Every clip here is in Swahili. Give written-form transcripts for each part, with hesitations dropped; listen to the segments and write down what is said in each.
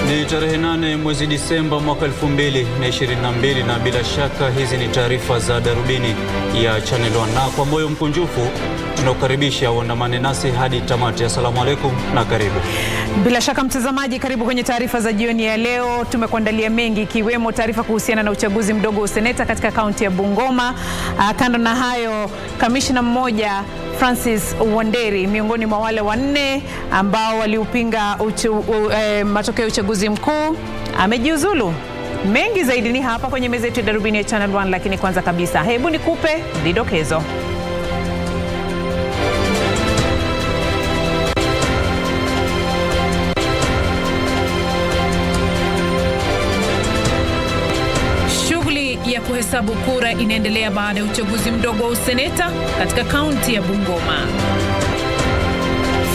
Ni tarehe 8 mwezi Disemba mwaka 2022 na bila shaka hizi ni taarifa za Darubini ya Channel 1 na kwa moyo mkunjufu tunakukaribisha uandamane nasi hadi tamati. Asalamu alaykum na karibu. Bila shaka mtazamaji, karibu kwenye taarifa za jioni ya leo. Tumekuandalia mengi ikiwemo taarifa kuhusiana na uchaguzi mdogo wa seneta katika kaunti ya Bungoma. Kando na hayo, kamishna mmoja Francis Wanderi miongoni mwa wale wanne ambao waliupinga matokeo ya uchaguzi mkuu amejiuzulu. Mengi zaidi ni hapa kwenye meza yetu ya Darubini ya Channel 1, lakini kwanza kabisa hebu nikupe vidokezo. Ya kuhesabu kura inaendelea baada ya uchaguzi mdogo wa useneta katika kaunti ya Bungoma.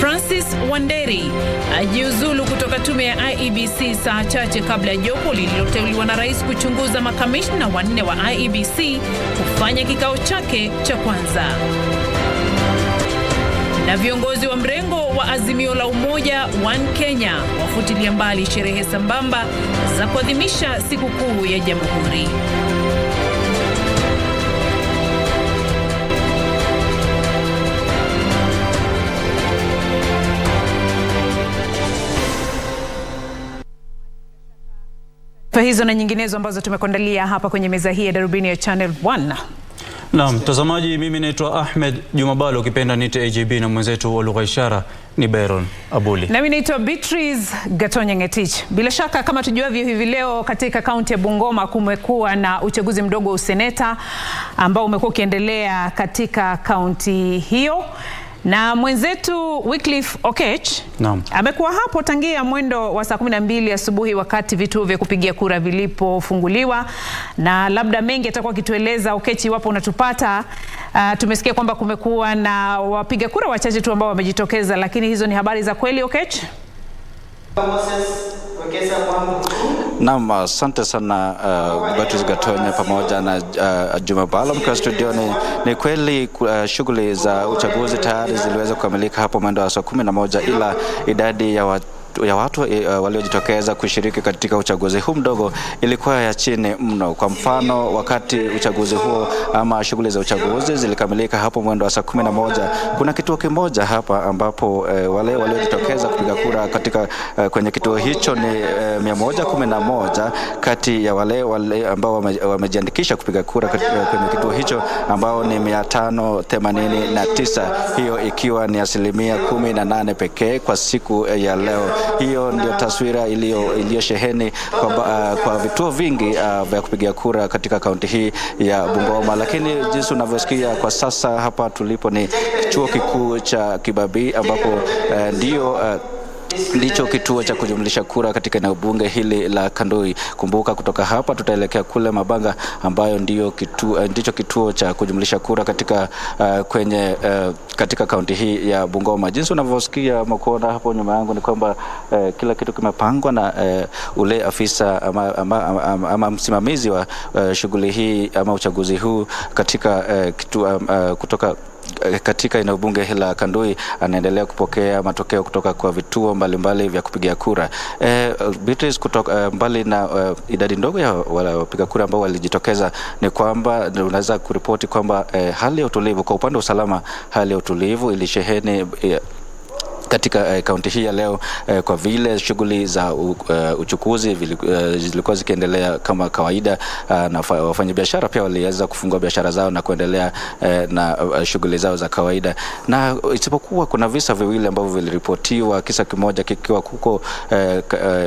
Francis Wanderi ajiuzulu kutoka tume ya IEBC saa chache kabla ya jopo lililoteuliwa na rais kuchunguza makamishna wanne wa IEBC kufanya kikao chake cha kwanza. Na viongozi wa mrengo wa Azimio la Umoja One Kenya wafutilia mbali sherehe sambamba za kuadhimisha sikukuu ya Jamhuri. Kwa hizo na nyinginezo ambazo tumekuandalia hapa kwenye meza hii ya Darubini ya Channel 1. Naam, mtazamaji, mimi naitwa Juma Bhalo, ukipenda niite AJB, na mwenzetu wa lugha ishara ni Beron Abuli. Na mimi naitwa Beatrice Gatonye. Bila shaka kama tujuavyo, hivi leo katika kaunti ya Bungoma kumekuwa na uchaguzi mdogo wa useneta ambao umekuwa ukiendelea katika kaunti hiyo. Na mwenzetu Wycliffe Okech amekuwa hapo tangia mwendo wa saa 12 asubuhi wakati vituo vya kupigia kura vilipofunguliwa, na labda mengi atakuwa kitueleza Okech iwapo unatupata. Tumesikia kwamba kumekuwa na wapiga kura wachache tu ambao wamejitokeza, lakini hizo ni habari za kweli Okech? Naam, asante sana Beatrice Gatonye pamoja na Juma Bhalo mkiwa studio. Ni kweli shughuli za uchaguzi tayari ziliweza kukamilika hapo mwendo wa saa 11, ila idadi ya watu waliojitokeza kushiriki katika uchaguzi huu mdogo ilikuwa ya chini mno. Kwa mfano, wakati uchaguzi huo ama shughuli za uchaguzi zilikamilika hapo mwendo wa saa 11, kuna kituo kimoja hapa ambapo wale waliojitokeza kupiga kura katika kwenye kituo hicho ni 111 kati ya wale ambao wamejiandikisha kupiga kura kwenye kituo hicho ambao ni 589, hiyo ikiwa ni 18% pekee kwa siku ya leo. Hiyo ndio taswira iliyosheheni kwa vituo vingi vya kupigia kura katika kaunti hii ya Bungoma. Lakini jinsi unavyosikia kwa sasa hapa tulipo ni chuo kikuu cha Kibabii ambapo ndicho kituo cha kujumlisha kura katika eneo bunge hili la Kandui. Kumbuka kutoka hapa tutaelekea kule Mabanga ambayo ndicho kituo cha kujumlisha kura katika kaunti hii ya Bungoma. Jinsi unavyosikia kuona hapo nyuma yangu ni kwamba kila kitu kimepangwa na ule afisa ama msimamizi wa shughuli hii ama uchaguzi huu katika kutoka katika eneo bunge la Kandui anaendelea kupokea matokeo kutoka kwa vituo mbalimbali vya kupigia kura. Beatrice, kutoka mbali na idadi ndogo ya wapiga kura ambao walijitokeza, ni kwamba unaweza kuripoti kwamba hali ya utulivu kwa upande wa usalama, hali ya utulivu ilisheheni katika kaunti hii ya leo, kwa vile shughuli za uchukuzi zilikuwa zikiendelea kama kawaida, na wafanyabiashara pia waliweza kufungua biashara zao na kuendelea na shughuli zao za kawaida. Na isipokuwa kuna visa viwili ambavyo viliripotiwa, kisa kimoja kikiwa huko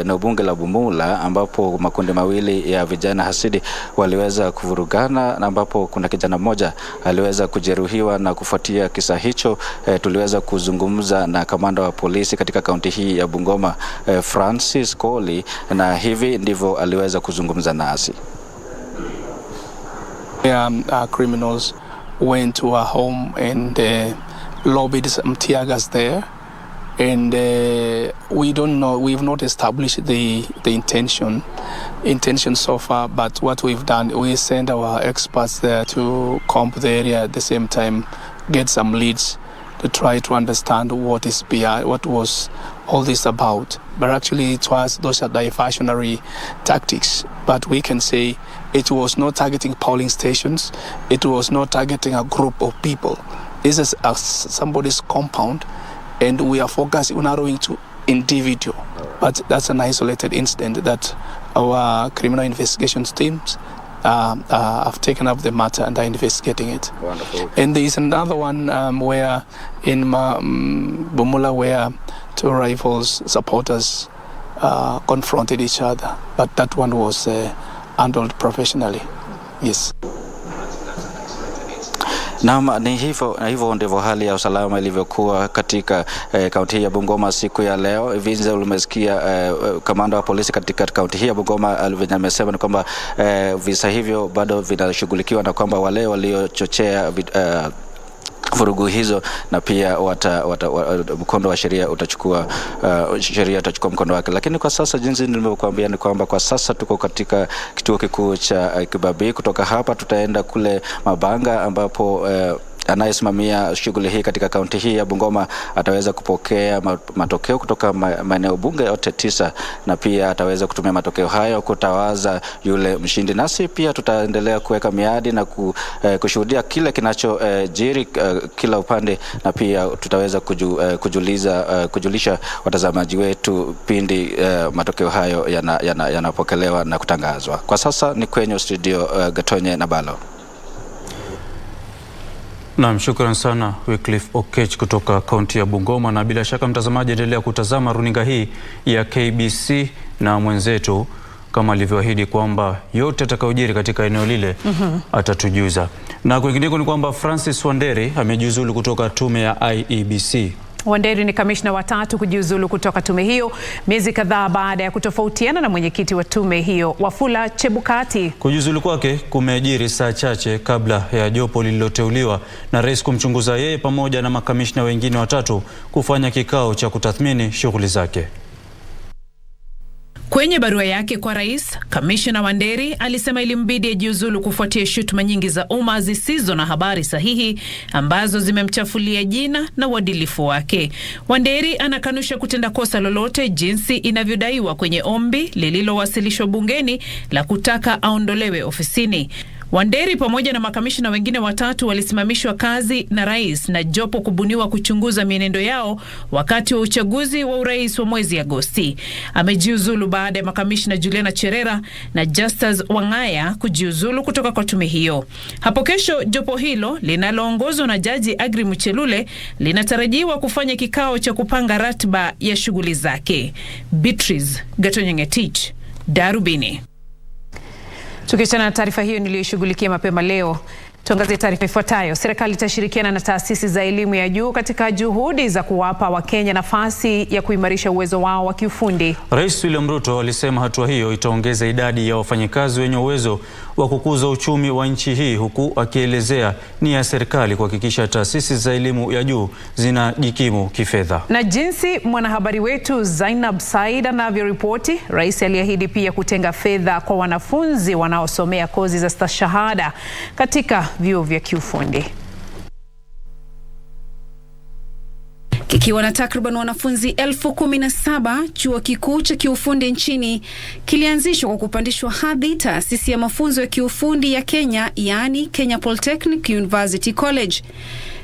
na bunge la Bumula ambapo makundi mawili ya vijana hasidi waliweza kuvurugana, na ambapo kuna kijana mmoja aliweza kujeruhiwa. Na kufuatia kisa hicho tuliweza kuzungumza na kamanda wa polisi katika kaunti hii ya Bungoma, Francis Koli, na hivi ndivyo aliweza kuzungumza nasi. Criminals went to a home and lobbied some tear gas there, and we don't know, we've not established the intention so far, but what we've done, we send our experts there to comb the area, at the same time get some leads to try to understand what was all this about. But actually those are diversionary tactics. But we can say it was not targeting polling stations. It was not targeting a group of people. This is somebody's compound, and we are focusing on narrowing to individual. But that's an isolated incident that our criminal investigations teams have taken up the matter and are investigating it. Wonderful. And there is another one where in Bumula, where two rivals supporters confronted each other, but that one was handled professionally. Yes. Naam, ni hivyo ndivyo hali ya usalama ilivyokuwa katika kaunti ya Bungoma siku ya leo. Vinze ulimesikia kamanda wa polisi katika kaunti hii ya Bungoma amesema ni kwamba visa hivyo bado vinashughulikiwa na kwamba wale waliochochea vurugu hizo na pia mkondo wa sheria utachukua mkondo wake. Lakini kwa sasa jinsi nilivyokuambia ni kwamba kwa sasa tuko katika kituo kikuu cha Kibabii. Kutoka hapa tutaenda kule Mabanga ambapo anayesimamia shughuli hii katika kaunti hii ya Bungoma ataweza kupokea matokeo kutoka maeneo bunge yote 9 na pia ataweza kutumia matokeo hayo kutawaza yule mshindi. Nasi pia tutaendelea kuweka miadi na kushuhudia kile kinachojiri kila upande, na pia tutaweza kujulisha watazamaji wetu pindi matokeo hayo yanapokelewa na kutangazwa. Kwa sasa ni kwenye studio Gatonye na Bhalo. Naam, shukran sana Wycliffe Okech kutoka kaunti ya Bungoma, na bila shaka mtazamaji endelea kutazama runinga hii ya KBC na mwenzetu kama alivyoahidi kwamba yote atakayojiri katika eneo lile atatujuza. Na kwingineko ni kwamba Francis Wanderi amejiuzulu kutoka tume ya IEBC. Wanderi ni kamishna wa 3 kujiuzulu kutoka tume hiyo miezi kadhaa baada ya kutofautiana na mwenyekiti wa tume hiyo Wafula Chebukati. Kujiuzulu kwake kumejiri saa chache kabla ya jopo lililoteuliwa na rais kumchunguza yeye pamoja na makamishna wengine 3 kufanya kikao cha kutathmini shughuli zake. Kwenye barua yake kwa rais, kamishna Wanderi alisema ilimbidi ajiuzulu kufuatia shutuma nyingi za umma zisizo na habari sahihi ambazo zimemchafulia jina na uadilifu wake. Wanderi anakanusha kutenda kosa lolote jinsi inavyodaiwa kwenye ombi lililowasilishwa bungeni la kutaka aondolewe ofisini. Wanderi pamoja na makamishna wengine 3 walisimamishwa kazi na rais na jopo kubuniwa kuchunguza mienendo yao wakati wa uchaguzi wa urais wa mwezi Agosti. Amejiuzulu baada ya makamishna Juliana Cherera na Justus Wangaya kujiuzulu kutoka kwa tume hiyo. Hapo kesho jopo hilo linaloongozwa na Jaji Agri Muchelule linatarajiwa kufanya kikao cha kupanga ratiba ya shughuli zake. Beatrice, Gatonye, Darubini. Tukiachana na taarifa hiyo niliyoshughulikia mapema leo, tuangazie taarifa ifuatayo. Serikali itashirikiana na taasisi za elimu ya juu katika juhudi za kuwapa Wakenya nafasi ya kuimarisha uwezo wao wa kiufundi. Rais William Ruto alisema hatua hiyo itaongeza idadi ya wafanyikazi wenye uwezo wa kukuza uchumi wa nchi hii, huku akielezea nia ya serikali kuhakikisha taasisi za elimu ya juu zinajikimu kifedha. Na jinsi mwanahabari wetu Zainab Said anavyoripoti, rais aliahidi pia kutenga fedha kwa wanafunzi wanaosomea kozi za stashahada katika vyuo vya kiufundi. Kikiwa na takriban wanafunzi 17,000, chuo kikuu cha kiufundi nchini kilianzishwa kwa kupandishwa hadhi taasisi ya mafunzo ya kiufundi ya Kenya, yaani Kenya Polytechnic University College.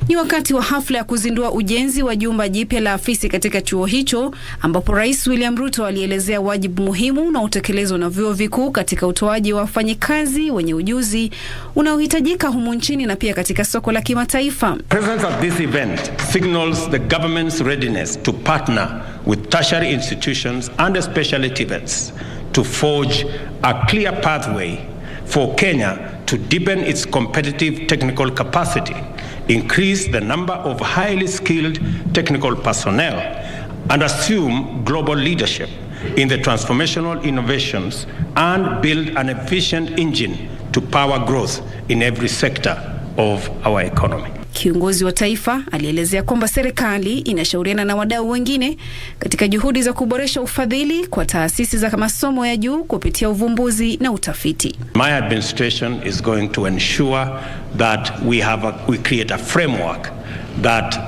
Ni wakati wa hafla ya kuzindua ujenzi wa jumba jipya la afisi katika chuo hicho, ambapo Rais William Ruto alielezea wajibu muhimu na utekelezwa na vyuo vikuu katika utoaji wa wafanyikazi wenye ujuzi unaohitajika humu nchini na pia katika soko la kimataifa. Presence at this event signals the government's readiness to partner with tertiary institutions and specialty vets to forge a clear pathway for Kenya to deepen its competitive technical capacity, increase the number of highly skilled technical personnel, and assume global leadership in the transformational innovations and build an efficient engine to power growth in every sector of our economy. Kiongozi wa taifa alielezea kwamba serikali inashauriana na wadau wengine katika juhudi za kuboresha ufadhili kwa taasisi za masomo ya juu kupitia uvumbuzi na utafiti. My administration is going to ensure that we create a framework that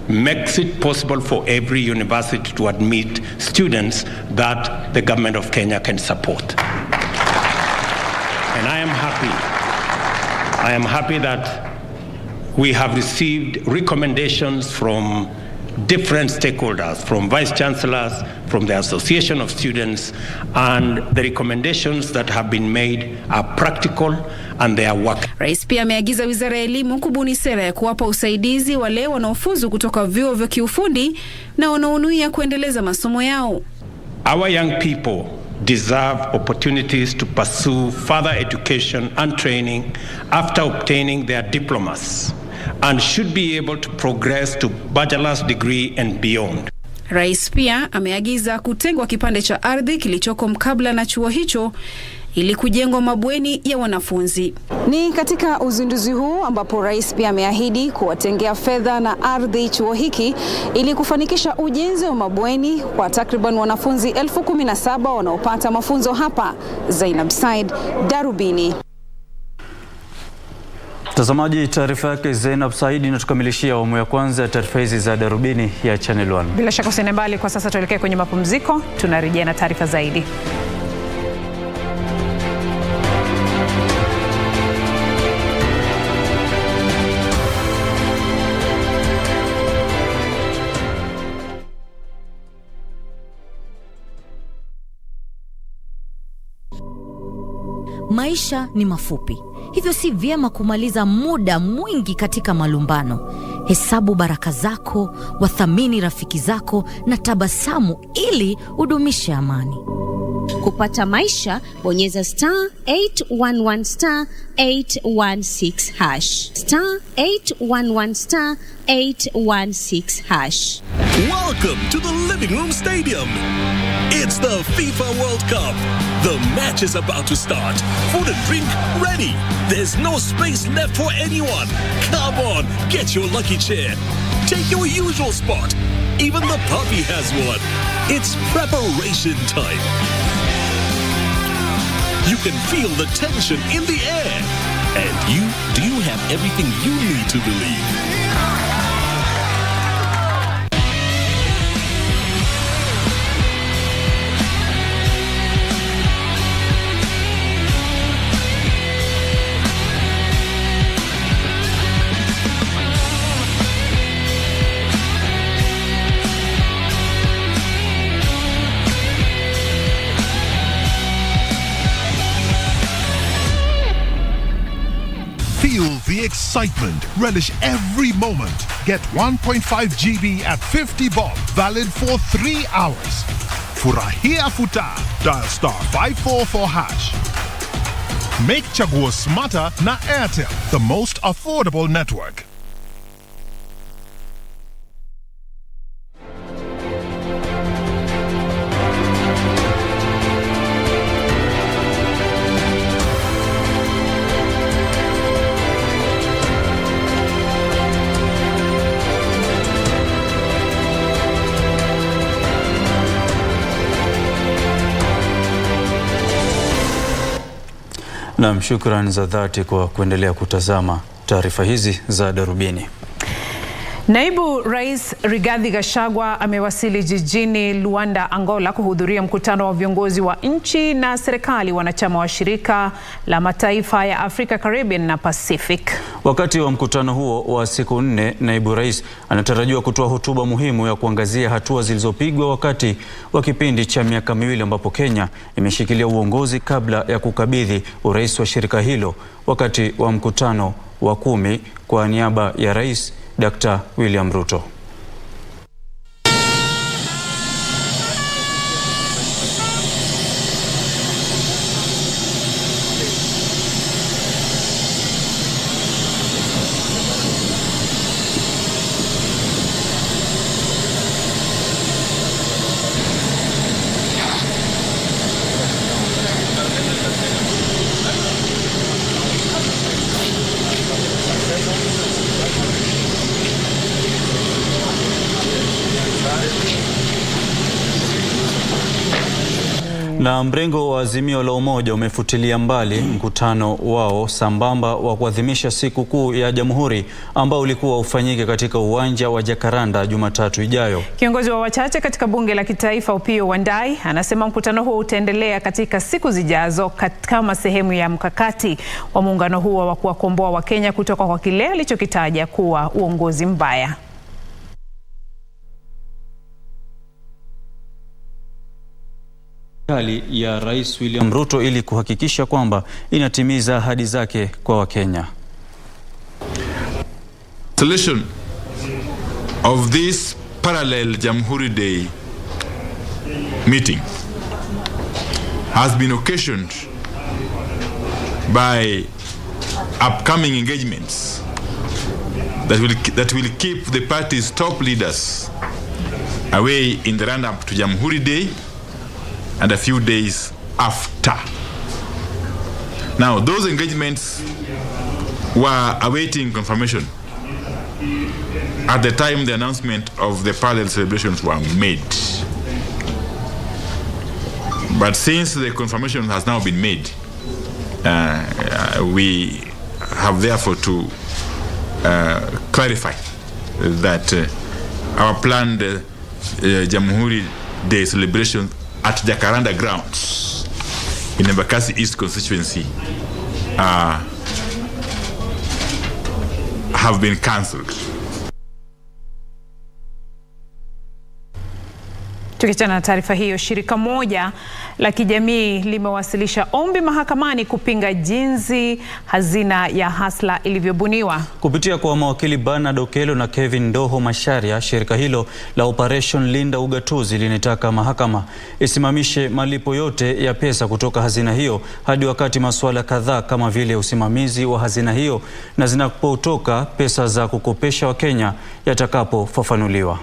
makes it possible for every university to admit students that the government of Kenya can support. And I am happy that we have received recommendations from different stakeholders, from vice chancellors, from the Association of Students, and the recommendations that have been made are practical and they are working. Rais pia ameagiza Wizara ya Elimu kubuni sera ya kuwapa usaidizi wale wanaofuzu kutoka vyuo vya kiufundi na wanaonuia kuendeleza masomo yao. Our young people deserve opportunities to pursue further education and training after obtaining their diplomas, and should be able to progress to bachelor's degree and beyond. Rais pia ameagiza kutengwa kipande cha ardhi kilichoko mkabala na chuo hicho ili kujengwa mabweni ya wanafunzi. Ni katika uzinduzi huu ambapo rais pia ameahidi kuwatengea fedha na ardhi chuo hiki ili kufanikisha ujenzi wa mabweni kwa takriban wanafunzi 17,000 wanaopata mafunzo hapa. Zainab Said, Darubini. Mtazamaji, taarifa yake Zainab Said inatukamilishia awamu ya kwanza ya taarifa hizi za Darubini ya Channel 1. Bila shaka usiende mbali, kwa sasa tuelekee kwenye mapumziko, tunarejea na taarifa zaidi. Maisha ni mafupi, hivyo si vyema kumaliza muda mwingi katika malumbano. Hesabu baraka zako, wathamini rafiki zako na tabasamu ili udumishe amani. Kupata maisha, bonyeza *811 *816 hash. *811 *816 hash. Welcome to the Living Room Stadium. It's the FIFA World Cup. The match is about to start. Food and drink ready. There's no space left for anyone. Come on, get your lucky chair. Take your usual spot. Even the puppy has one. It's preparation time. You can feel the tension in the air. And do you have everything you need to believe? Feel the excitement. Relish every moment. Get 1.5 GB at 50 bob. Valid for 3 hours. Furahia futa. Dial *544 hash. Make chaguo smarter na Airtel, the most affordable network. Naam, shukrani za dhati kwa kuendelea kutazama taarifa hizi za Darubini. Naibu Rais Rigathi Gachagua amewasili jijini Luanda, Angola kuhudhuria mkutano wa viongozi wa nchi na serikali wanachama wa shirika la mataifa ya Afrika, Caribbean na Pacific. Wakati wa mkutano huo wa siku 4, Naibu Rais anatarajiwa kutoa hotuba muhimu ya kuangazia hatua zilizopigwa wakati wa kipindi cha miaka 2 ambapo Kenya imeshikilia uongozi kabla ya kukabidhi urais wa shirika hilo. Wakati wa mkutano wa 10 kwa niaba ya Rais Dr. William Ruto. Na mrengo wa Azimio la Umoja umefutilia mbali mkutano wao sambamba wa kuadhimisha siku kuu ya Jamhuri ambao ulikuwa ufanyike katika uwanja wa Jacaranda Jumatatu ijayo. Kiongozi wa wachache katika bunge la kitaifa Opiyo Wandayi anasema mkutano huo utaendelea katika siku zijazo kama sehemu ya mkakati wa muungano huo wa kuwakomboa Wakenya kutoka kwa kile alichokitaja kuwa uongozi mbaya. Ya Rais William Ruto ili kuhakikisha kwamba inatimiza ahadi zake kwa Wakenya. Solution of this parallel Jamhuri Day meeting has been occasioned by upcoming engagements that will keep the party's top leaders away in the run-up to Jamhuri Day and a few days after. Now, those engagements were awaiting confirmation at the time the announcement of the parallel celebrations were made. But since the confirmation has now been made, we have therefore to clarify that our planned Jamhuri Day celebration at Jacaranda grounds in Embakasi East constituency have been cancelled. Tukiachana na taarifa hiyo, shirika moja la kijamii limewasilisha ombi mahakamani kupinga jinsi hazina ya Hustler ilivyobuniwa. Kupitia kwa mawakili Bernard Okello na Kevin Ndoho Masharia, shirika hilo la Operation Linda Ugatuzi linataka mahakama isimamishe malipo yote ya pesa kutoka hazina hiyo hadi wakati masuala kadhaa kama vile usimamizi wa hazina hiyo na zinapotoka pesa za kukopesha Wakenya yatakapofafanuliwa.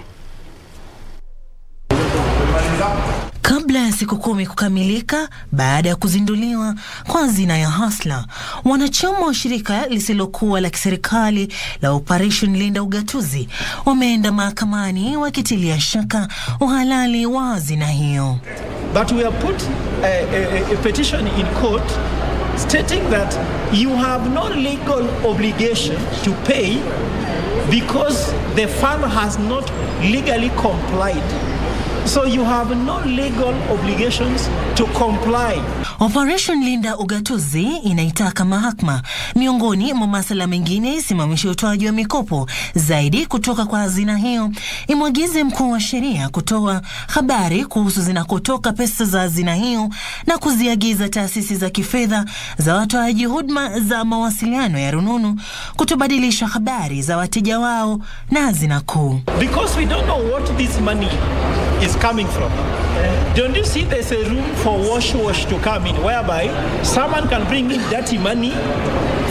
Kabla ya siku 10 kukamilika baada ya kuzinduliwa kwa hazina ya Hustler, wanachama wa shirika lisilokuwa la kiserikali la Operation Linda Ugatuzi wameenda mahakamani wakitilia shaka uhalali wa hazina hiyo. But we have put a petition in court stating that you have no legal obligation to pay because the fund has not legally complied. So you have no legal obligations to comply. Operation Linda Ugatuzi inaitaka mahakama miongoni mwa masuala mengine isimamishe utoaji wa mikopo zaidi kutoka kwa hazina hiyo, imwagize mkuu wa sheria kutoa habari kuhusu zinakotoka pesa za hazina hiyo na kuziagiza taasisi za kifedha za watoaji huduma za mawasiliano ya rununu kutobadilisha habari za wateja wao na hazina kuu. Because we don't know what this money is coming from. Don't you see there's a room for wash to come in, whereby someone can bring in dirty money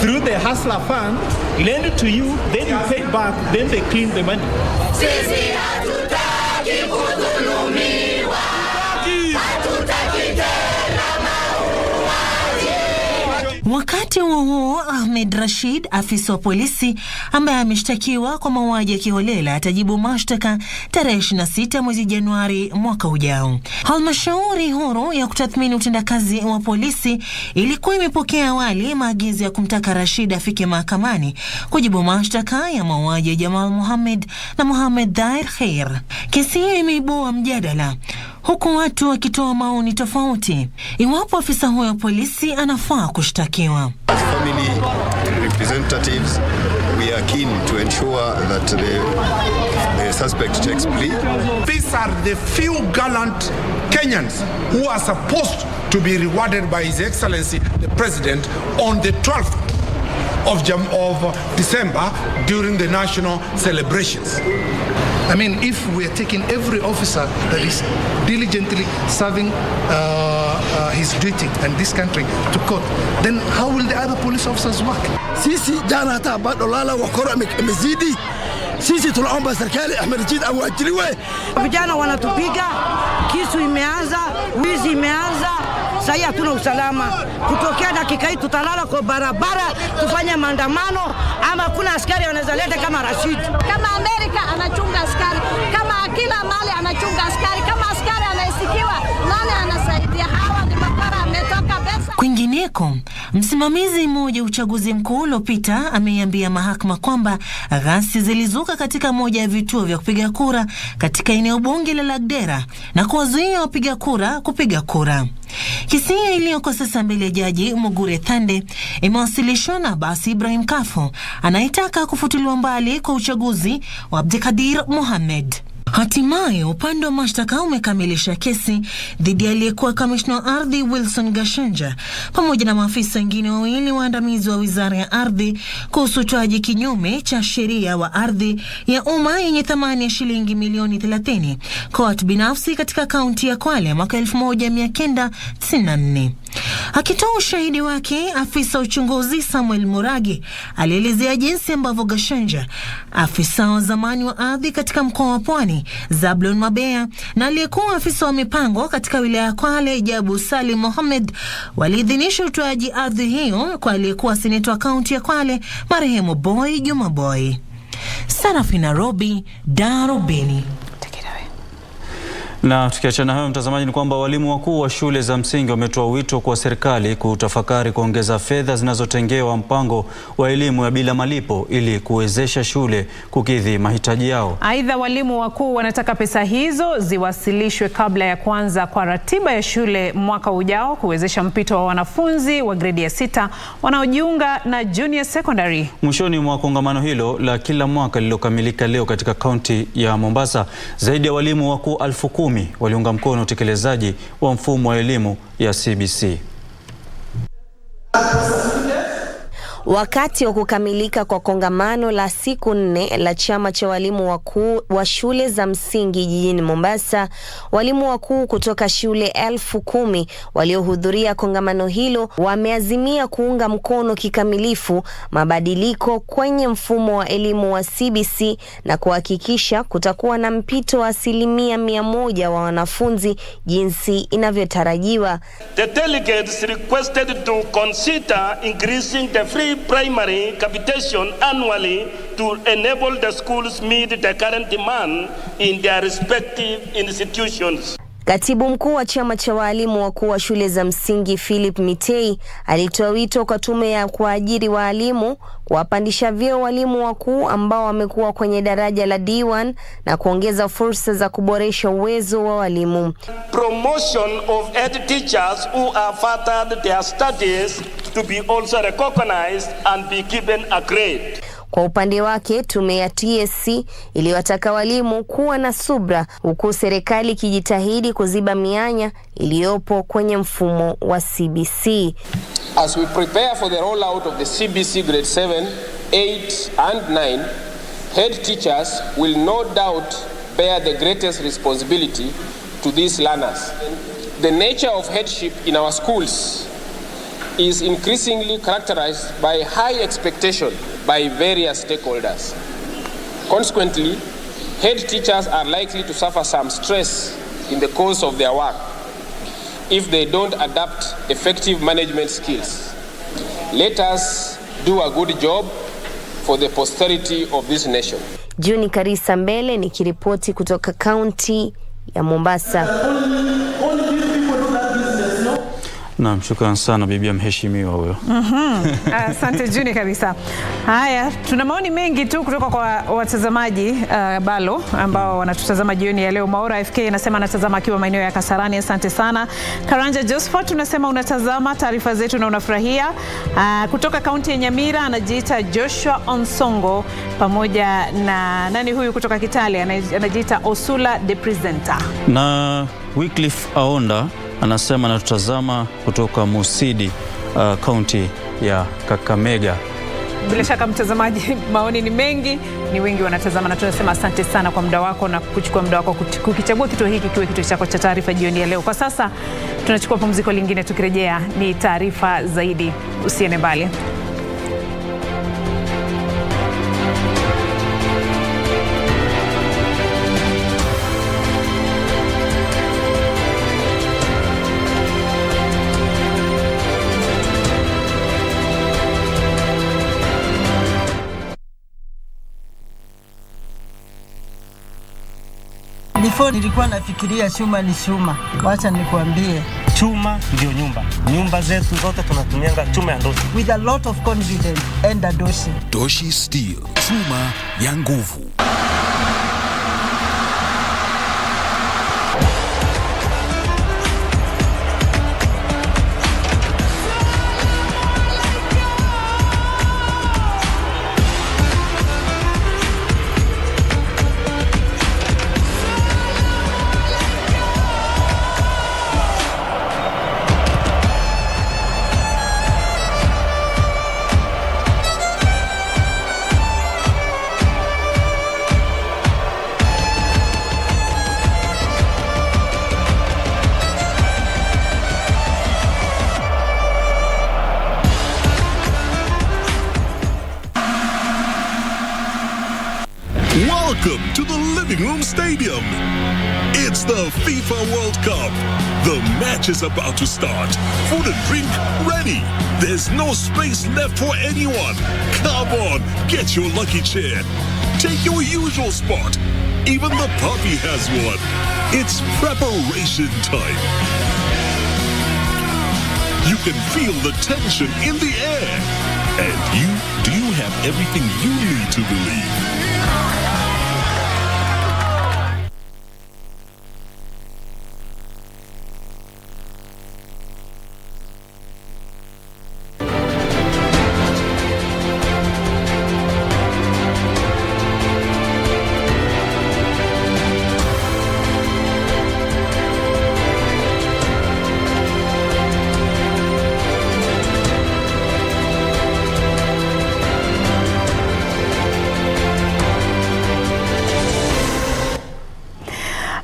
through the Hustler fund, lend it to you, then you pay back, then they clean the money. Sisi hatutaki kudhulumiwa. Hatutaki tena mauaji. Wakati huo Ahmed Rashid, afisa wa polisi ambaye ameshtakiwa kwa mauaji ya kiholela, atajibu mashtaka tarehe 26 mwezi Januari mwaka ujao. Halmashauri huru ya kutathmini utendakazi wa polisi ilikuwa imepokea awali maagizo ya kumtaka Rashid afike mahakamani kujibu mashtaka ya mauaji ya Jamal Mohamed na Mohamed Dair Khair. Kesi hiyo imeibua mjadala huku watu wakitoa maoni tofauti iwapo afisa huyo wa polisi anafaa kushtakiwa. As family representatives, we are keen to ensure that the suspect takes plea. These are the few gallant Kenyans who are supposed to be rewarded by His Excellency the President on the 12th of December during the national celebrations. I mean, if we are taking every officer that is diligently serving his duty in this country to court, then how will the other police officers work? Sisi jana hata bado lala wakora mezidi. Sisi tunaomba serikali Ahmed Rashid awajiriwe. Vijana wanatupiga, kisu imeanza, wizi imeanza. Sasa hatuna usalama. Kutokea dakika hii tutalala kwa barabara, tufanye maandamano ama kuna askari wanaweza leta kama Rashid. Kama Amerika anachunga askari, kama kila mali anachunga askari, kama askari anaisikiwa, nani anasaidia hawa? Msimamizi mmoja uchaguzi mkuu uliopita ameiambia mahakama kwamba ghasia zilizuka katika moja ya vituo vya kupiga kura katika eneo bunge la Lagdera na kuwazuia wapiga kura kupiga kura. Kesi hiyo iliyoko sasa mbele ya Jaji Mugure Thande imewasilishwa na Basi Ibrahim Kafo anayetaka kufutiliwa mbali kwa uchaguzi wa Abdikadir Mohamed. Hatimaye upande wa mashtaka umekamilisha kesi dhidi ya aliyekuwa kamishna wa ardhi Wilson Gashanja pamoja na maafisa wengine wawili waandamizi wa Wizara ya Ardhi kuhusu utoaji kinyume cha sheria wa ardhi ya umma yenye thamani ya shilingi milioni 30 kwa watu binafsi katika kaunti ya Kwale mwaka 1994. Akitoa ushahidi wake, afisa uchunguzi Samuel Muragi alielezea jinsi ambavyo Gashanja, afisa wa zamani wa ardhi katika mkoa wa Pwani Zablon Mabea na aliyekuwa afisa wa mipango katika wilaya ya Kwale Jabu Salim Mohamed waliidhinisha utoaji ardhi hiyo kwa aliyekuwa seneta wa kaunti ya Kwale marehemu Boy Juma Boy. Sarafina Robi, Darubini. Na tukiachana hayo mtazamaji, ni kwamba walimu wakuu wa shule za msingi wametoa wito kwa serikali kutafakari kuongeza fedha zinazotengewa mpango wa elimu ya bila malipo ili kuwezesha shule kukidhi mahitaji yao. Aidha, walimu wakuu wanataka pesa hizo ziwasilishwe kabla ya kuanza kwa ratiba ya shule mwaka ujao kuwezesha mpito wa wanafunzi wa gredi ya 6 wanaojiunga na junior secondary. Mwishoni mwa kongamano hilo la kila mwaka lililokamilika leo katika kaunti ya Mombasa, zaidi ya walimu wakuu 10,000 waliunga mkono utekelezaji wa mfumo wa elimu ya KBC. Wakati wa kukamilika kwa kongamano la siku 4 la chama cha walimu wakuu wa shule za msingi jijini Mombasa, walimu wakuu kutoka shule 10,000 waliohudhuria kongamano hilo wameazimia kuunga mkono kikamilifu mabadiliko kwenye mfumo wa elimu wa KBC na kuhakikisha kutakuwa na mpito wa 100% wa wanafunzi jinsi inavyotarajiwa. The delegates requested to consider increasing the free primary capitation annually to enable the schools meet the current demand in their respective institutions. Katibu mkuu wa chama cha walimu wakuu wa shule za msingi Philip Mitei alitoa wito kwa tume ya kuajiri walimu kuwapandisha vyeo walimu wakuu ambao wamekuwa kwenye daraja la D1 na kuongeza fursa za kuboresha uwezo wa walimu. Promotion of head teachers who have furthered their studies to be also recognized and be given a grade. Kwa upande wake, tume ya TSC iliwataka walimu kuwa na subra huku serikali ikijitahidi kuziba mianya iliyopo kwenye mfumo wa KBC. As we prepare for the rollout of the KBC grade 7, 8 and 9, head teachers will no doubt bear the greatest responsibility to these learners. The nature of headship in our schools is increasingly characterized by high expectation by various stakeholders. Consequently, head teachers are likely to suffer some stress in the course of their work if they don't adapt effective management skills. Let us do a good job for the posterity of this nation. Juni Karisa Mbele nikiripoti kutoka kaunti ya Mombasa. Naam, shukrani sana bibi mheshimiwa huyo. Asante Juni kabisa. Haya, tuna maoni mengi tu kutoka kwa watazamaji Bhalo ambao wanatutazama jioni ya leo. Maura FK anasema anatazama akiwa maeneo ya Kasarani, asante sana. Karanja Josephat unasema unatazama taarifa zetu na unafurahia. Kutoka kaunti ya Nyamira anajiita Joshua Onsongo pamoja na nani huyu kutoka Kitale anajiita Osula the Presenter. Na Wycliffe Aonda anasema anatutazama kutoka Musidi, kaunti ya Kakamega. Bila shaka mtazamaji, maoni ni mengi, ni wengi wanatazama na tunasema asante sana kwa muda wako na kuchukua muda wako kukichagua kituo hiki kiwe kituo chako cha taarifa jioni ya leo. Kwa sasa tunachukua pumziko lingine, tukirejea ni taarifa zaidi. Usiende mbali. Before nilikuwa nafikiria chuma ni chuma. Wacha nikuambie, chuma ndio nyumba. Nyumba zetu zote tunatumianga chuma ya Doshi. With a lot of confidence and a Doshi. Doshi Steel, chuma ya nguvu. Welcome to the Living Room Stadium. It's the FIFA World Cup. The match is about to start. Food and drink ready. There's no space left for anyone. Come on, get your lucky chair. Take your usual spot. Even the puppy has one. It's preparation time. You can feel the tension in the air. And do you have everything you need to believe?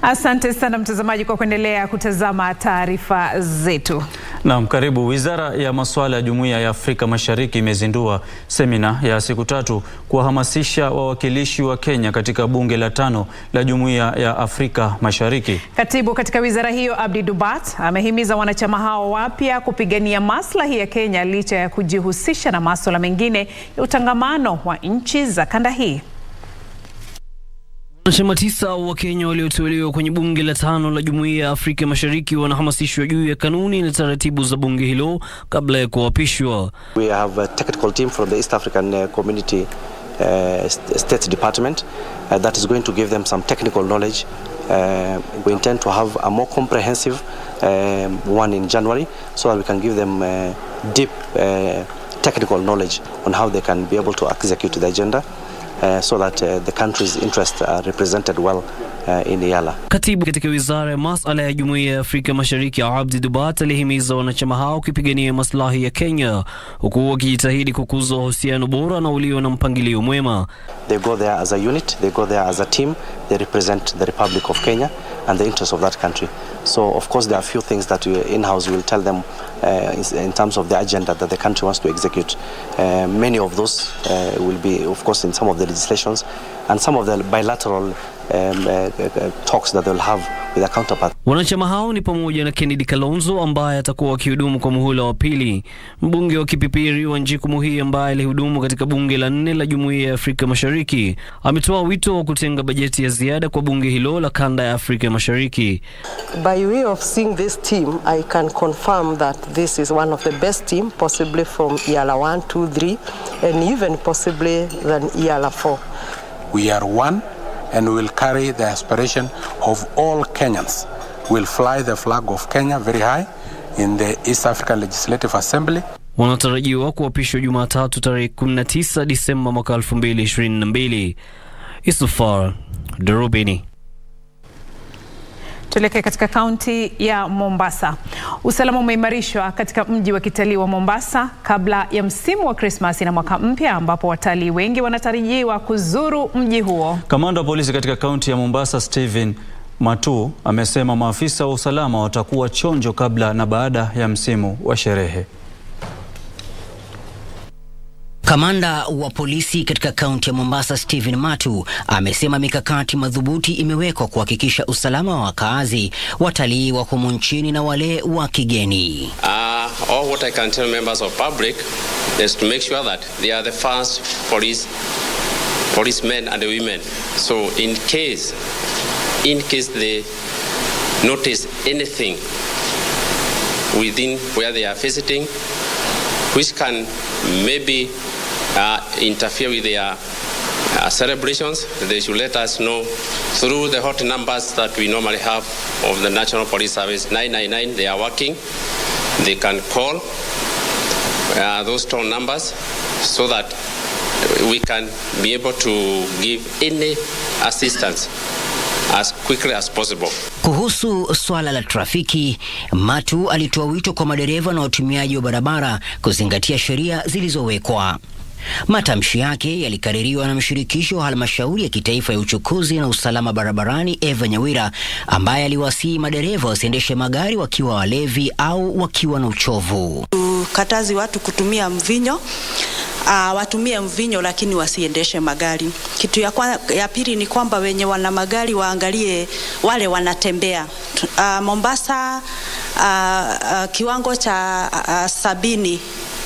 Asante sana mtazamaji kwa kuendelea kutazama taarifa zetu. Naam, karibu. Wizara ya Masuala ya Jumuiya ya Afrika Mashariki imezindua semina ya siku 3 kuwahamasisha wawakilishi wa Kenya katika bunge la 5 la Jumuiya ya Afrika Mashariki. Katibu katika wizara hiyo Abdi Dubat amehimiza wanachama hao wapya kupigania maslahi ya Kenya licha ya kujihusisha na masuala mengine ya utangamano wa nchi za kanda hii. Wanachama 9 wa Kenya walioteuliwa kwenye bunge la 5 la Jumuiya ya Afrika Mashariki wanahamasishwa juu ya kanuni na taratibu za bunge hilo kabla ya kuapishwa. We have a technical team from the East African Community State Department that is going to give them some technical knowledge. We intend to have a more comprehensive one in January so that we can give them deep technical knowledge on how they can be able to execute the agenda. So that the country's interests are represented well in Yala. Katibu katika wizara ya masuala ya Jumuiya ya Afrika Mashariki Abdi Dubat alihimiza wanachama hao kupigania maslahi ya Kenya huku wakijitahidi kukuza uhusiano bora na ulio na mpangilio mwema. They go there as a unit, they go there as a team, they represent the Republic of Kenya and the interests of that country. So of course there are a few things that we in-house will tell them in terms of the agenda that the country wants to execute. Many of those will be of course in some of the legislations and some of the bilateral talks that they'll have with their counterpart. Wanachama hao ni pamoja na Kennedy Kalonzo ambaye atakuwa akihudumu kwa muhula wa pili, mbunge wa Kipipiri Wanjiku Muhii ambaye alihudumu katika bunge la 4 la Jumuiya ya Afrika Mashariki. Ametoa wito wa kutenga bajeti ya ziada kwa bunge hilo la kanda ya Afrika Mashariki. By way of seeing this team, I can confirm that this is one of the best team, possibly from Yala 1, 2, 3, and even possibly than Yala 4. We are one, and we will carry the aspiration of all Kenyans. We'll fly the flag of Kenya very high in the East African Legislative Assembly. Wanatarajiwa kuapishwa Jumatatu tarehe 19 Disemba mwaka 2022. Isufar, Darubini. Tuelekee katika kaunti ya Mombasa. Usalama umeimarishwa katika mji wa kitalii wa Mombasa kabla ya msimu wa Christmas na mwaka mpya ambapo watalii wengi wanatarajiwa kuzuru mji huo. Kamanda wa polisi katika kaunti ya Mombasa Stephen Matu amesema maafisa wa usalama watakuwa chonjo kabla na baada ya msimu wa sherehe. Kamanda wa polisi katika kaunti ya Mombasa Stephen Matu amesema mikakati madhubuti imewekwa kuhakikisha usalama wa wakazi, watalii wa humu nchini na wale wa kigeni. All what I can tell members of public is to make sure that they are the first policemen and women. So in case they notice anything within where they are visiting, which can maybe interfere with their celebrations. They should let us know through the hot numbers that we normally have of the National Police Service, 999. They are working. They can call those toll numbers so that we can be able to give any assistance as quickly as possible. Kuhusu swala la trafiki, Matu alitoa wito kwa madereva na watumiaji wa barabara kuzingatia sheria zilizowekwa. Matamshi yake yalikaririwa na mshirikisho wa halmashauri ya kitaifa ya uchukuzi na usalama barabarani Eva Nyawira, ambaye aliwasihi madereva wasiendeshe magari wakiwa walevi au wakiwa na uchovu. Katazi watu kutumia mvinyo, watumie mvinyo lakini wasiendeshe magari. Kitu ya pili ni kwamba wenye wana magari waangalie wale wanatembea. Mombasa kiwango cha 70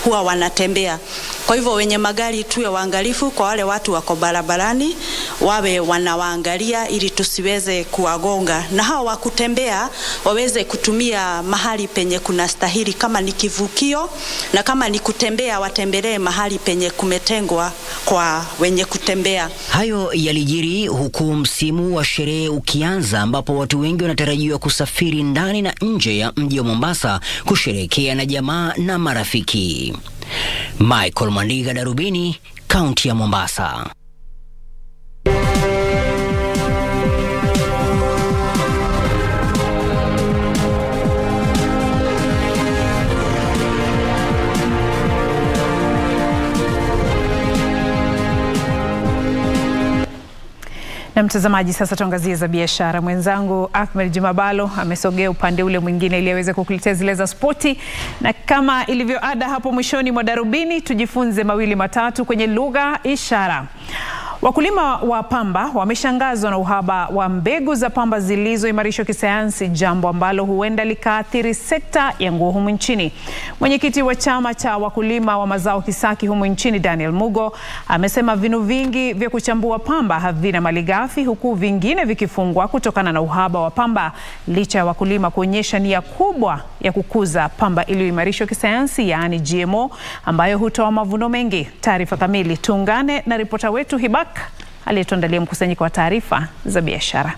huwa wanatembea. Kwa hivyo wenye magari tuwe waangalifu kwa wale watu wako barabarani, wawe wanawaangalia ili tusiweze kuwagonga. Na hao wa kutembea waweze kutumia mahali penye kuna stahili, kama ni kivukio, na kama ni kutembea watembelee mahali penye kumetengwa kwa wenye kutembea. Hayo yalijiri huku msimu wa sherehe ukianza, ambapo watu wengi wanatarajiwa kusafiri ndani na nje ya mji wa Mombasa kusherehekea na jamaa na marafiki. Michael Mandiga, Darubini, kaunti ya Mombasa. Na mtazamaji, sasa tuangazie za biashara. Mwenzangu Juma Bhalo amesogea upande ule mwingine ili aweze kukuletea zile za spoti, na kama ilivyo ada hapo mwishoni mwa Darubini tujifunze mawili matatu kwenye lugha ishara. Wakulima wa pamba wameshangazwa na uhaba wa mbegu za pamba zilizoimarishwa kisayansi, jambo ambalo huenda likaathiri sekta ya nguo humu nchini. Mwenyekiti wa chama cha wakulima wa mazao Kisaki humu nchini, Daniel Mugo, amesema vinu vingi vya kuchambua pamba havina malighafi, huku vingine vikifungwa kutokana na uhaba wa pamba, licha ya wakulima kuonyesha nia kubwa ya kukuza pamba iliyoimarishwa kisayansi, yaani GMO, ambayo hutoa mavuno mengi. Taarifa kamili, tuungane na ripota wetu Hibak aliyetuandalia mkusanyiko wa taarifa za biashara.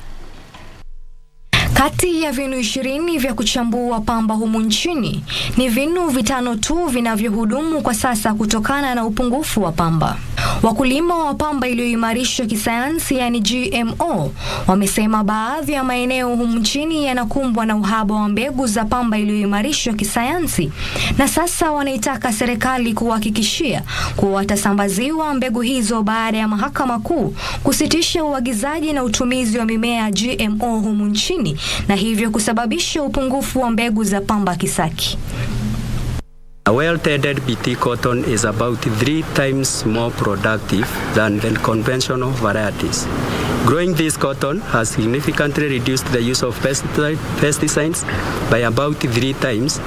Kati ya vinu 20 vya kuchambua pamba humu nchini, ni vinu 5 tu vinavyohudumu kwa sasa kutokana na upungufu wa pamba. Wakulima wa pamba iliyoimarishwa kisayansi, yani GMO, wamesema baadhi ya maeneo humu nchini yanakumbwa na uhaba wa mbegu za pamba iliyoimarishwa kisayansi, na sasa wanaitaka serikali kuhakikishia kuwa watasambaziwa mbegu hizo baada ya mahakama kuu kusitisha uagizaji na utumizi wa mimea GMO humu nchini, na hivyo kusababisha upungufu wa mbegu za pamba Kisaki. A well-tended BT cotton is about 3 times more productive than the conventional varieties. Growing this cotton has significantly reduced the use of pesticides by about 3 times,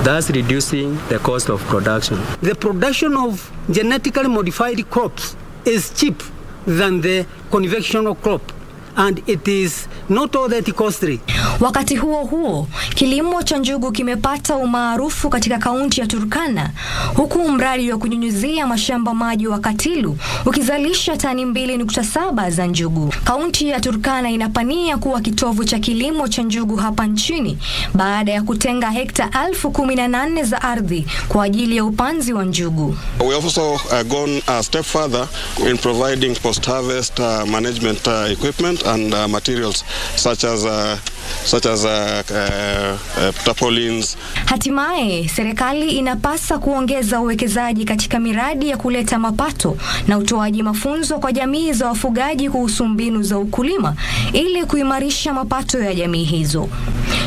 thus reducing the cost of production. The production of genetically modified crops is cheap than the conventional crop, and it is not all that costly. Wakati huo huo, kilimo cha njugu kimepata umaarufu katika kaunti ya Turkana, huku mradi wa kunyunyuzia mashamba maji wa Katilu ukizalisha tani 2.7 za njugu. Kaunti ya Turkana inapania kuwa kitovu cha kilimo cha njugu hapa nchini baada ya kutenga hekta 18,000 za ardhi kwa ajili ya upanzi wa njugu. We have also gone a step further in providing post-harvest management equipment and materials such as tarpaulins. Hatimaye, serikali inapasa kuongeza uwekezaji katika miradi ya kuleta mapato na utoaji mafunzo kwa jamii za wafugaji kuhusu mbinu za ukulima ili kuimarisha mapato ya jamii hizo.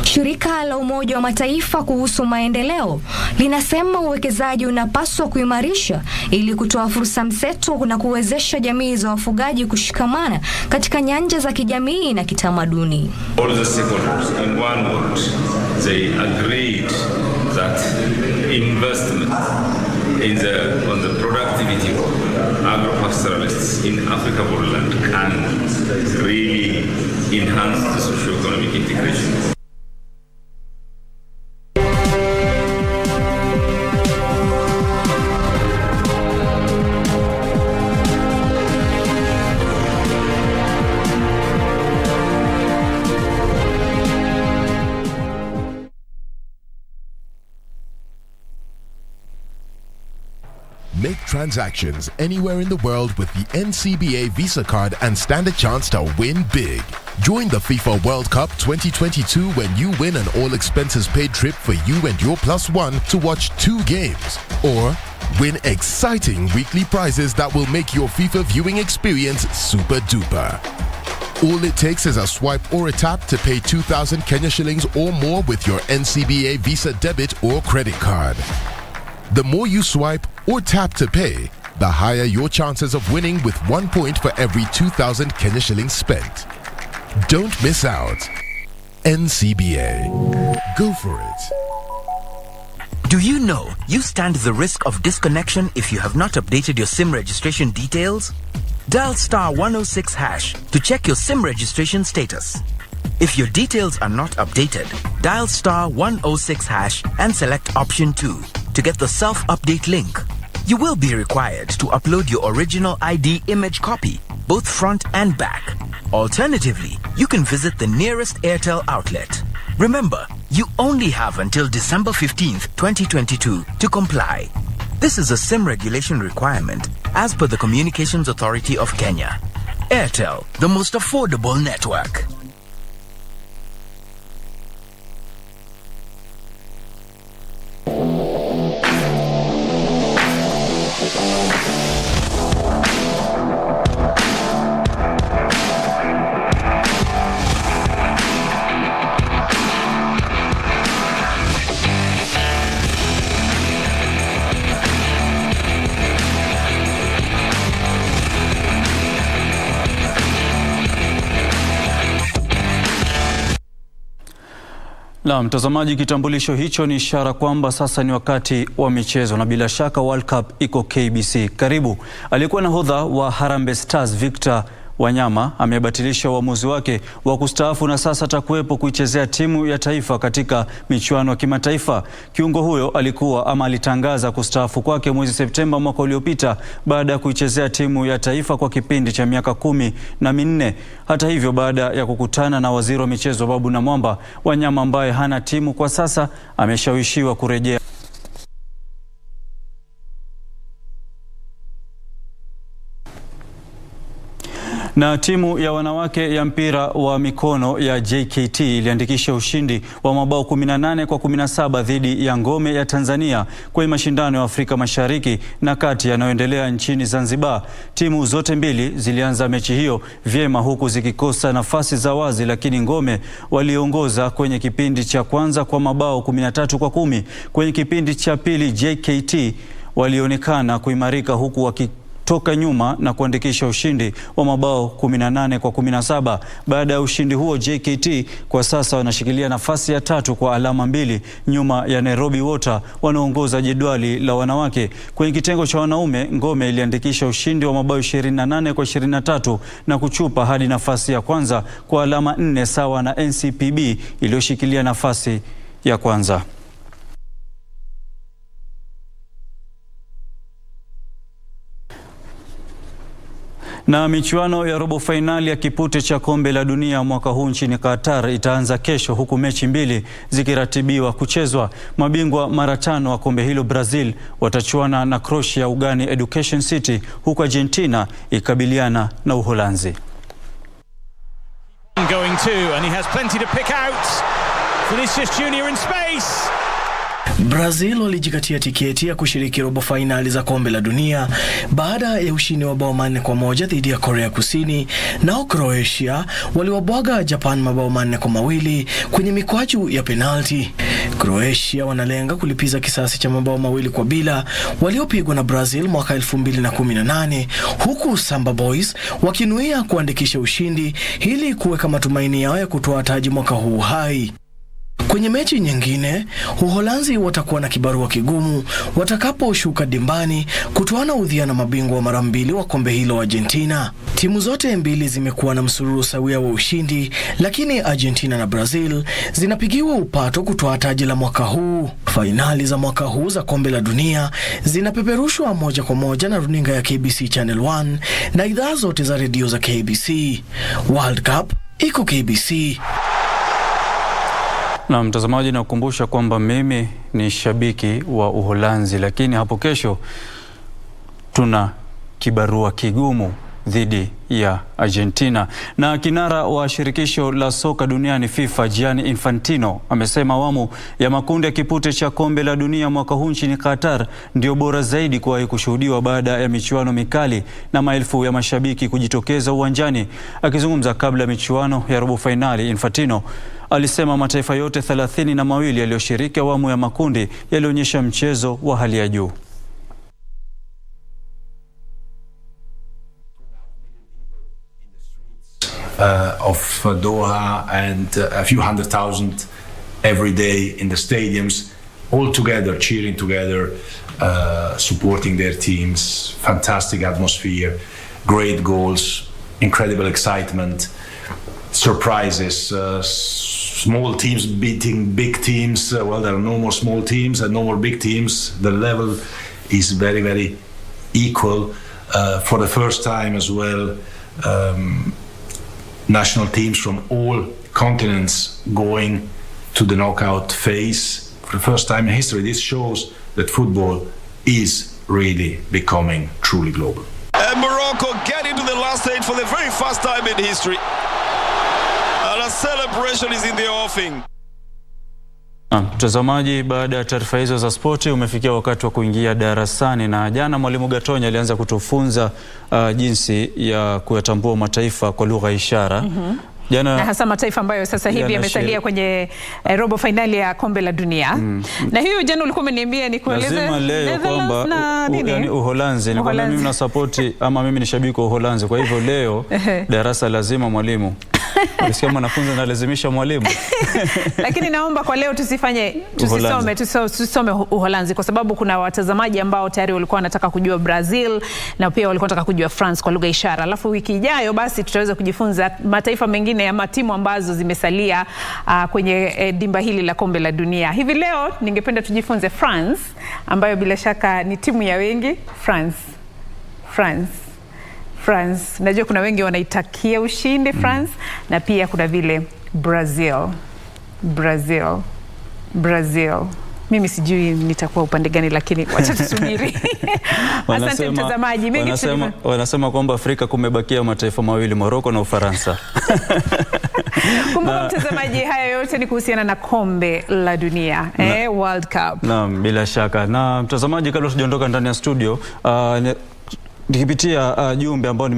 Shirika la Umoja wa Mataifa kuhusu maendeleo linasema uwekezaji unapaswa kuimarisha ili kutoa fursa mseto na kuwezesha jamii za wafugaji kushikamana katika nyanja za kijamii na kitamaduni. All the stakeholders in one word, they agreed that investment on the productivity of agro-pastoralists in Africa land can really enhance the socio-economic integration. Make transactions anywhere in the world with the NCBA Visa card and stand a chance to win big. Join the FIFA World Cup 2022 when you win an all-expenses-paid trip for you and your +1 to watch 2 games. Or win exciting weekly prizes that will make your FIFA viewing experience super duper. All it takes is a swipe or a tap to pay 2,000 Kenya shillings or more with your NCBA Visa debit or credit card. The more you swipe or tap to pay, the higher your chances of winning with 1 point for every 2,000 Kenya shillings spent. Don't miss out. NCBA. Go for it. Do you know you stand the risk of disconnection if you have not updated your SIM registration details? Dial *106# to check your SIM registration status. If your details are not updated, dial *106# and select option 2 to get the self-update link. You will be required to upload your original ID image copy, both front and back. Alternatively, you can visit the nearest Airtel outlet. Remember, you only have until December 15th, 2022 to comply. This is a SIM regulation requirement as per the Communications Authority of Kenya. Airtel, the most affordable network. Na mtazamaji, kitambulisho hicho ni ishara kwamba sasa ni wakati wa michezo na bila shaka World Cup iko KBC. Karibu. Aliyekuwa nahodha wa Harambee Stars Victor Wanyama amebatilisha uamuzi wake wa kustaafu na sasa atakuwepo kuichezea timu ya taifa katika michuano ya kimataifa. Kiungo huyo alitangaza kustaafu kwake mwezi Septemba mwaka uliopita baada ya kuichezea timu ya taifa kwa kipindi cha miaka 14. Hata hivyo, baada ya kukutana na waziri wa michezo Babu Namwamba, Wanyama ambaye hana timu kwa sasa ameshawishiwa kurejea. Na timu ya wanawake ya mpira wa mikono ya JKT iliandikisha ushindi wa mabao 18 kwa 17 dhidi ya Ngome ya Tanzania kwenye mashindano ya Afrika Mashariki na Kati yanayoendelea nchini Zanzibar. Timu zote mbili zilianza mechi hiyo vyema huku zikikosa nafasi za wazi, lakini Ngome waliongoza kwenye kipindi cha kwanza kwa mabao 13 kwa 10. Kwenye kipindi cha pili JKT walionekana kuimarika huku toka nyuma na kuandikisha ushindi wa mabao 18 kwa 17. Baada ya ushindi huo, JKT kwa sasa wanashikilia nafasi ya 3 kwa alama 2 nyuma ya Nairobi Water wanaongoza jedwali la wanawake. Kwenye kitengo cha wanaume, Ngome iliandikisha ushindi wa mabao 28 kwa 23 na kuchupa hadi nafasi ya kwanza kwa alama 4 sawa na NCPB iliyoshikilia nafasi ya kwanza. Na michuano ya robo fainali ya kipute cha kombe la dunia mwaka huu nchini Qatar itaanza kesho huku mechi 2 zikiratibiwa kuchezwa. Mabingwa mara 5 wa kombe hilo Brazil watachuana na Croatia ugani Education City, huku Argentina ikabiliana na Uholanzi. Going to, and he has plenty to pick out. Vinicius Junior in space. Brazil walijikatia tiketi ya kushiriki robo fainali za kombe la dunia baada ya ushindi wa mabao 4 kwa 1 dhidi ya Korea Kusini. Nao Croatia waliwabwaga Japan mabao 4 kwa 2 kwenye mikwaju ya penalti. Croatia wanalenga kulipiza kisasi cha mabao 2 kwa bila waliopigwa na Brazil mwaka 2018, huku Samba Boys wakinuia kuandikisha ushindi ili kuweka matumaini yao ya kutoa taji mwaka huu hai. Kwenye mechi nyingine, Uholanzi watakuwa na kibarua kigumu watakaposhuka dimbani kutoana udhia na mabingwa wa mara 2 wa kombe hilo Argentina. Timu zote mbili zimekuwa na msururu sawia wa ushindi, lakini Argentina na Brazil zinapigiwa upato kutoa taji la mwaka huu. Fainali za mwaka huu za kombe la dunia zinapeperushwa moja kwa moja na runinga ya KBC Channel 1 na idhaa zote za redio za KBC. World Cup iko KBC. Na mtazamaji, nakukumbusha kwamba mimi ni shabiki wa Uholanzi, lakini hapo kesho tuna kibarua kigumu dhidi ya Argentina. Na kinara wa shirikisho la soka duniani FIFA Gianni Infantino amesema awamu ya makundi ya kipute cha kombe la dunia mwaka huu nchini Qatar ndio bora zaidi kuwahi kushuhudiwa baada ya michuano mikali na maelfu ya mashabiki kujitokeza uwanjani. Akizungumza kabla ya michuano ya robo finali, Infantino alisema mataifa yote 32 yaliyoshiriki awamu ya makundi yalionyesha mchezo wa hali ya juu. Of Doha and a few 100,000 every day in the stadiums, all together, cheering together, supporting their teams. Fantastic atmosphere, great goals, incredible excitement, surprises, small teams beating big teams. Well, there are no more small teams and no more big teams. The level is very, very equal. For the first time as well, national teams from all continents going to the knockout phase for the first time in history. This shows that football is really becoming truly global. And Morocco get into the last stage for the very first time in history. And a celebration is in the offing. Mtazamaji, baada ya taarifa hizo za spoti umefikia wakati wa kuingia darasani, na jana mwalimu Gatonye alianza kutufunza jinsi ya kuyatambua mataifa kwa lugha ya ishara. Jana, na hasa mataifa ambayo sasa hivi yamesalia kwenye robo finali ya kombe la dunia. Na hiyo jana ulikuwa umeniambia ni kueleze lazima leo kwamba yani Uholanzi, ni kwamba mimi na support ama mimi ni shabiki wa Uholanzi, kwa hivyo leo darasa lazima mwalimu. Unasikia mwanafunzi analazimisha mwalimu. Lakini naomba kwa leo tusisome Uholanzi kwa sababu kuna watazamaji ambao tayari walikuwa wanataka kujua Brazil na pia walikuwa wanataka kujua France kwa lugha ishara. Alafu wiki ijayo basi tutaweza kujifunza mataifa mengine ya matimu ambazo zimesalia kwenye dimba hili la kombe la dunia. Hivi leo ningependa tujifunze France ambayo bila shaka ni timu ya wengi. France. Najua kuna wengi wanaitakia ushindi France, na pia kuna vile Brazil. Mimi sijui nitakuwa upande gani, lakini wacha tusubiri. Asante mtazamaji. Wanasema kwamba Afrika kumebakia mataifa mawili, Morocco na Ufaransa. Kumbuka mtazamaji, haya yote ni kuhusiana na kombe la dunia, World Cup. Naam, bila shaka. Na mtazamaji, kabla tujaondoka ndani ya studio, nikipitia jumbe ambao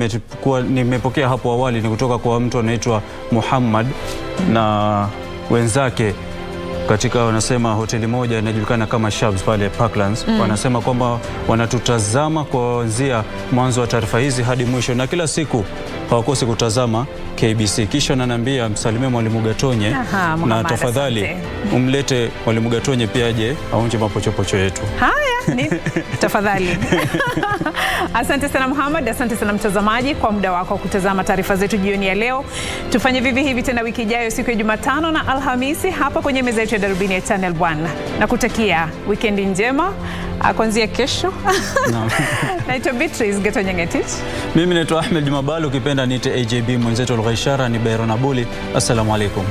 nimepokea hapo awali ni kutoka kwa mtu anaitwa Muhammad na wenzake katika, wanasema hoteli moja inajulikana kama Shabs pale Parklands. Wanasema kwamba wanatutazama kuanzia mwanzo wa taarifa hizi hadi mwisho, na kila siku hawakosi kutazama KBC. Kisha ananiambia msalimie mwalimu Gatonye, na tafadhali umlete mwalimu Gatonye pia aje aonje mapochopocho yetu. Haya, ni tafadhali. Asante sana Muhammad, asante sana mtazamaji kwa muda wako kutazama taarifa zetu jioni ya leo. Tufanye vivi hivi tena wiki ijayo siku ya Jumatano na Alhamisi hapa kwenye meza yetu ya Darubini ya Channel 1. Na kutakia weekend njema kuanzia kesho. Naitwa Beatrice Gatonye. Mimi naitwa Ahmed Juma, ukipenda niite AJB, mwenzetu lugha ishara ni Bayron Abuli. Assalamu alaikum.